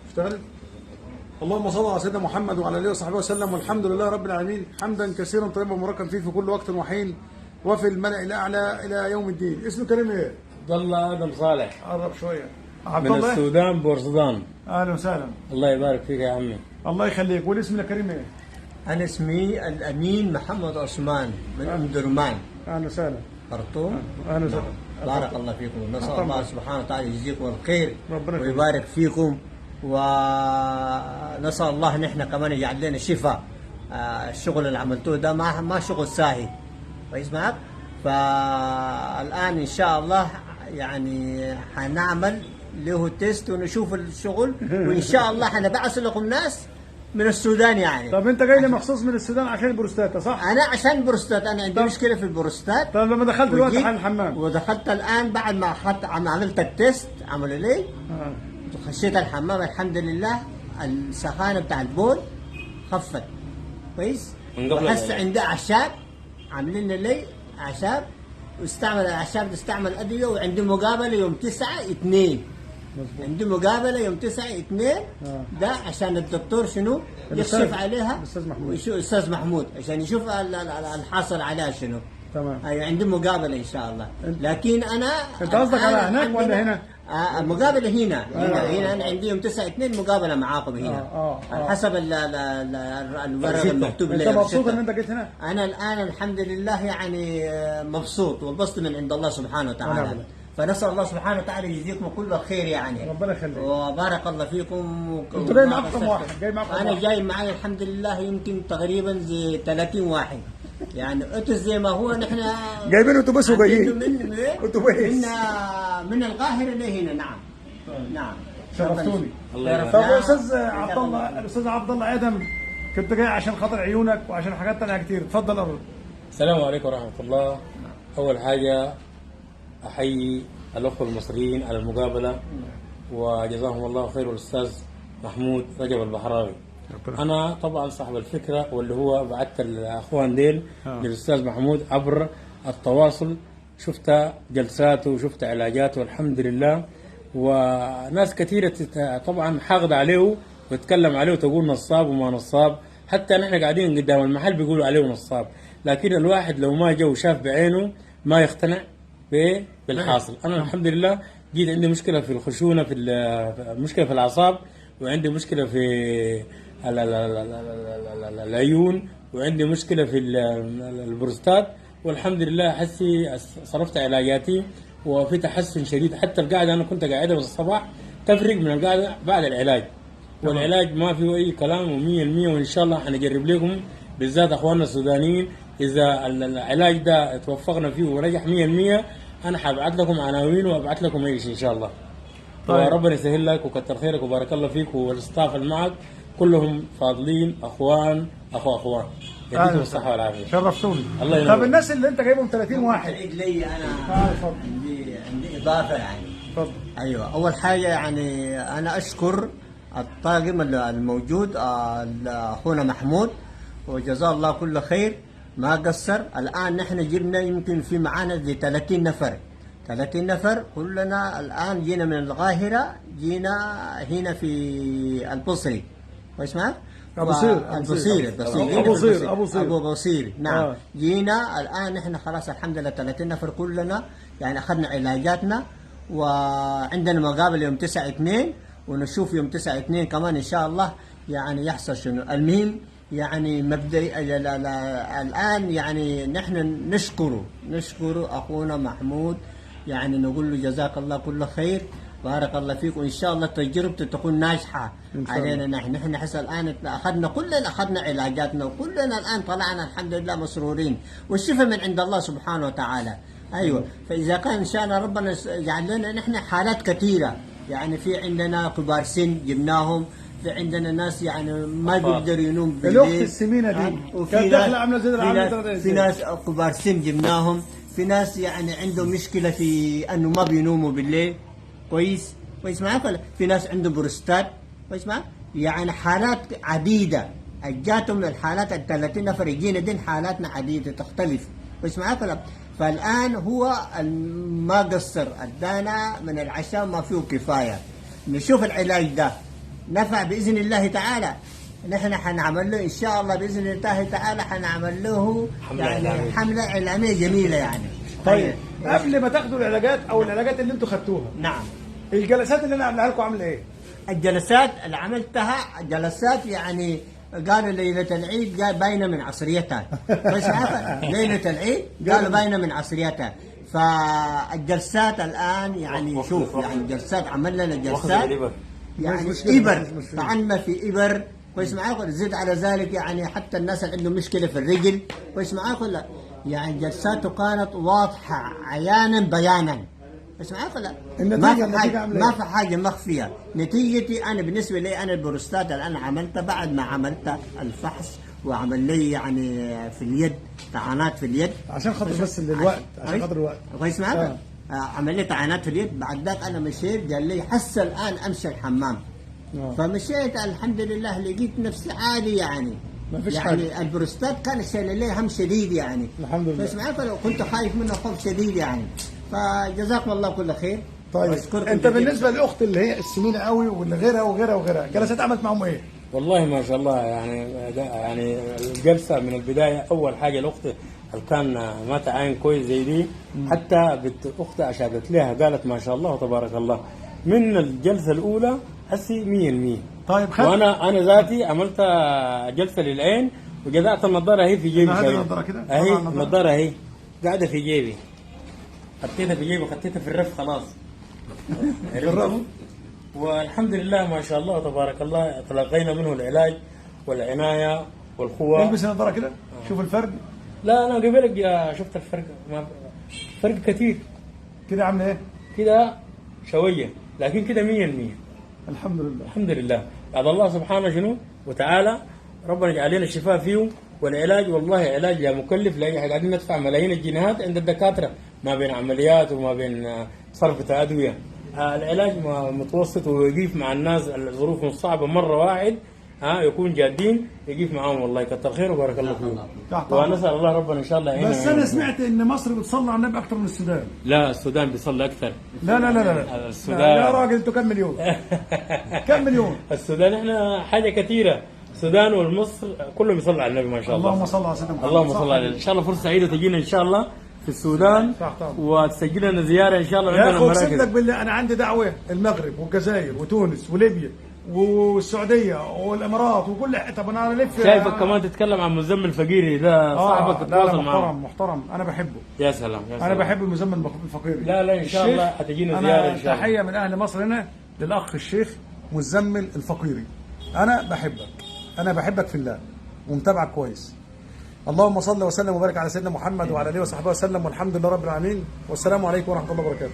اشتغلت. اللهم صل على سيدنا محمد وعلى اله وصحبه وسلم، والحمد لله رب العالمين حمدا كثيرا طيبا مباركا فيه في كل وقت وحين وفي الملأ الاعلى الى يوم الدين. اسمه كريم ايه؟ عبد الله ادم صالح قرب شويه. عبد من الله السودان بورسودان. اهلا وسهلا. الله يبارك فيك يا عمي. الله يخليك. والاسم كريم ايه؟ أنا اسمي الأمين محمد عثمان من أم درمان اهلا وسهلا. خرطوم. اهلا وسهلا. بارك الله فيكم، نسأل الله سبحانه وتعالى يجزيكم الخير ربنا يخليك. ويبارك فيكم، ونسأل الله نحن كمان يجعل لنا شفاء. الشغل اللي عملتوه ده ما شغل سهل، كويس معك؟ فالآن إن شاء الله يعني حنعمل له تيست ونشوف الشغل، وإن شاء الله حنبعث لكم ناس من السودان يعني. طب انت جاي لي مخصوص من السودان عشان البروستاتا صح؟ انا عشان بروستات، انا عندي مشكله في البروستات. طب لما دخلت دلوقتي وجيت حل الحمام ودخلت الان بعد ما عملت التيست، عملوا لي خشيت الحمام الحمد لله السخانه بتاع البول خفت كويس. وهسه عندي اعشاب عاملين لي اعشاب، واستعمل الاعشاب دي، استعمل ادويه، وعندي مقابله يوم 9/2. عندي مقابله يوم 9/2 ده عشان الدكتور شنو يكشف عليها. الاستاذ محمود. الاستاذ محمود عشان يشوف الحاصل عليها شنو. تمام. ايوه عندي مقابله ان شاء الله. لكن انا انت قصدك على هناك ولا هنا؟ المقابله هنا انا عندي يوم 9/2 مقابله معاكم هنا. على حسب الورق المكتوب لي. انت مبسوط ان انت جيت هنا؟ انا الان الحمد لله يعني مبسوط وانبسط من عند الله سبحانه وتعالى. فنسأل الله سبحانه وتعالى يجزيكم كل خير يعني. ربنا يخليك. وبارك الله فيكم. انتوا جاي معاكم كم واحد؟ جاي معاكم انا جاي معي الحمد لله يمكن تقريبا زي 30 واحد يعني. اتوبيس زي ما هو نحن جايبين اتوبيس وجايين. من اتوبيس من القاهره لهنا. نعم نعم. شرفتوني. الله طب يا استاذ عبد الله، الاستاذ عبد الله ادم، كنت جاي عشان خاطر عيونك وعشان حاجات تانية كتير، اتفضل ارد. السلام عليكم ورحمه الله. اول حاجه احيي الاخوه المصريين على المقابله وجزاهم الله خير، والاستاذ محمود رجب البحراوي. انا طبعا صاحب الفكره، واللي هو بعثت الاخوان ديل للاستاذ محمود عبر التواصل. شفت جلساته وشفت علاجاته والحمد لله، وناس كثيره طبعا حاقده عليه وتتكلم عليه وتقول نصاب وما نصاب. حتى نحن قاعدين قدام المحل بيقولوا عليه نصاب، لكن الواحد لو ما جا وشاف بعينه ما يقتنع بالحاصل. انا الحمد لله جيت عندي مشكله في الخشونه، في مشكله في الاعصاب، وعندي مشكله في العيون، وعندي مشكله في البروستات، والحمد لله حسي صرفت علاجاتي وفي تحسن شديد. حتى القعده انا كنت قاعده بس الصباح تفرق من القعده بعد العلاج. والعلاج ما فيه اي كلام، و100%. وان شاء الله حنجرب لكم بالذات اخواننا السودانيين، اذا العلاج ده توفقنا فيه ونجح 100%، انا حابعت لكم عناوين وابعت لكم اي شيء ان شاء الله. طيب. وربنا يسهل لك وكتر خيرك وبارك الله فيك، والستاف اللي معك كلهم فاضلين اخوان اخوان. يديكم الصحه والعافيه. شرفتوني. الله ينور. طب الناس اللي انت جايبهم 30 واحد، تعيد لي انا اتفضل. عندي اضافه يعني. اتفضل. ايوه، اول حاجه يعني انا اشكر الطاقم الموجود اخونا محمود، وجزاه الله كل خير، ما قصر. الان نحن جبنا يمكن في معانا زي 30 نفر 30 نفر كلنا. الان جينا من القاهره، جينا هنا في البصري، كويس معك؟ ابو صير. ابو بصير نعم. جينا الان نحن خلاص الحمد لله 30 نفر كلنا يعني، اخذنا علاجاتنا، وعندنا مقابل يوم 9/2، ونشوف يوم 9/2 كمان ان شاء الله يعني يحصل شنو. المهم يعني مبدئي الان يعني نحن نشكر اخونا محمود، يعني نقول له جزاك الله كل خير، بارك الله فيك، وان شاء الله تجربته تكون ناجحه علينا. نحن حس الان اخذنا علاجاتنا، وكلنا الان طلعنا الحمد لله مسرورين، والشفاء من عند الله سبحانه وتعالى. ايوه، فاذا كان ان شاء الله ربنا يجعل لنا نحن حالات كثيره يعني. في عندنا كبار سن جبناهم، في عندنا ناس يعني ما بيقدروا ينوم بالليل. الاخت السمينه دي كانت داخله عامله زي العامله. في ناس كبار سن جبناهم، في ناس يعني عندهم مشكله في انه ما بينوموا بالليل، كويس معك؟ في ناس عندهم بروستات، كويس معك؟ يعني حالات عديده جاتهم. الحالات ال 30 نفر يجينا دين حالاتنا عديده تختلف، كويس معك؟ فالان هو ما قصر، ادانا من العشاء ما فيه كفايه. نشوف العلاج ده نفع باذن الله تعالى. نحن حنعمل له ان شاء الله باذن الله تعالى، حنعمل له يعني حمله اعلاميه جميله يعني. طيب قبل ما تاخدوا العلاجات او العلاجات اللي انتوا خدتوها، نعم. الجلسات اللي انا عاملها لكم عامله ايه؟ الجلسات اللي عملتها جلسات يعني قالوا ليلة العيد قال باينة من عصريتها. بس ليلة العيد قالوا باينة من عصريتها. فالجلسات الآن يعني شوف يعني جلسات عملنا لنا جلسات يعني إبر، طعنا في إبر كويس معاكم. زد على ذلك يعني حتى الناس اللي عندهم مشكلة في الرجل كويس معاكم، لا يعني جلساته كانت واضحة عيانا بيانا. بس معاك لا ما في حاجه مخفيه. نتيجتي انا بالنسبه لي انا البروستات اللي انا عملتها بعد ما عملت الفحص وعمل لي يعني في اليد طعنات في اليد عشان خاطر بس الوقت، عشان خاطر الوقت كويس معاك. عمل لي طعنات في اليد. بعد ذاك انا مشيت قال لي حس الان امشي الحمام. فمشيت الحمد لله لقيت نفسي عادي يعني. ما فيش يعني حاجة. البروستات كان شايل لي هم شديد يعني الحمد لله. بس معاك كنت خايف منه خوف شديد يعني. فجزاكم الله كل خير. طيب انت بالنسبه للاخت اللي هي السمينه قوي واللي غيرها وغيرها وغيرها، جلسات عملت معاهم ايه؟ والله ما شاء الله يعني الجلسه من البدايه اول حاجه الاخت اللي كان ما تعاين كويس زي دي، حتى بنت اختها اشادت لها قالت ما شاء الله تبارك الله من الجلسه الاولى هسي 100%. طيب وانا ذاتي عملت جلسه للعين وجزعت النظاره هي في جيبي. هذه النظاره كده اهي النظاره اهي قاعده في جيبي، حطيتها في جيبي وخطيتها في الرف خلاص. جربوا والحمد لله ما شاء الله تبارك الله تلقينا منه العلاج والعنايه والقوه. البس النظاره كده شوف الفرق. لا انا قبلك شفت الفرق، فرق كثير. كده عامله ايه؟ كده شويه لكن كده 100%. الحمد لله الحمد لله. بعد الله سبحانه شنو وتعالى ربنا يجعل لنا الشفاء فيه. والعلاج والله علاج لا مكلف لاي احد، قاعدين ندفع ملايين الجنيهات عند الدكاتره ما بين عمليات وما بين صرف ادويه. العلاج متوسط ويقيف مع الناس الظروف صعبه مره واحد يكون جادين يقيف معاهم. والله كتر خير وبارك الله فيهم. ونسال الله ربنا ان شاء الله يعيننا. بس انا سمعت ان مصر بتصلي على النبي اكثر من السودان. لا السودان بيصلي اكثر. لا لا لا لا السودان يا راجل انتوا كم مليون؟ كم مليون؟ السودان احنا حاجه كثيره. السودان والمصر كلهم يصلوا على النبي ما شاء الله. اللهم صل على سيدنا محمد. اللهم صل عليه. ان شاء الله فرصه سعيده تجينا ان شاء الله في السودان وتسجل لنا زياره ان شاء الله. يا اخي اقسم لك بالله انا عندي دعوه المغرب والجزائر وتونس وليبيا والسعوديه والامارات وكل طب انا الف. شايفك كمان تتكلم عن مزمل فقيري ده صاحبك تتواصل معاه. محترم انا بحبه. يا سلام يا سلام. انا بحب المزمل الفقيري. لا ان شاء الله هتجينا زياره ان شاء الله. تحيه من اهل مصر هنا للاخ الشيخ مزمل الفقيري. انا بحبك في الله ومتابعك كويس. اللهم صل وسلم وبارك على سيدنا محمد وعلى اله وصحبه وسلم والحمد لله رب العالمين والسلام عليكم ورحمه الله وبركاته.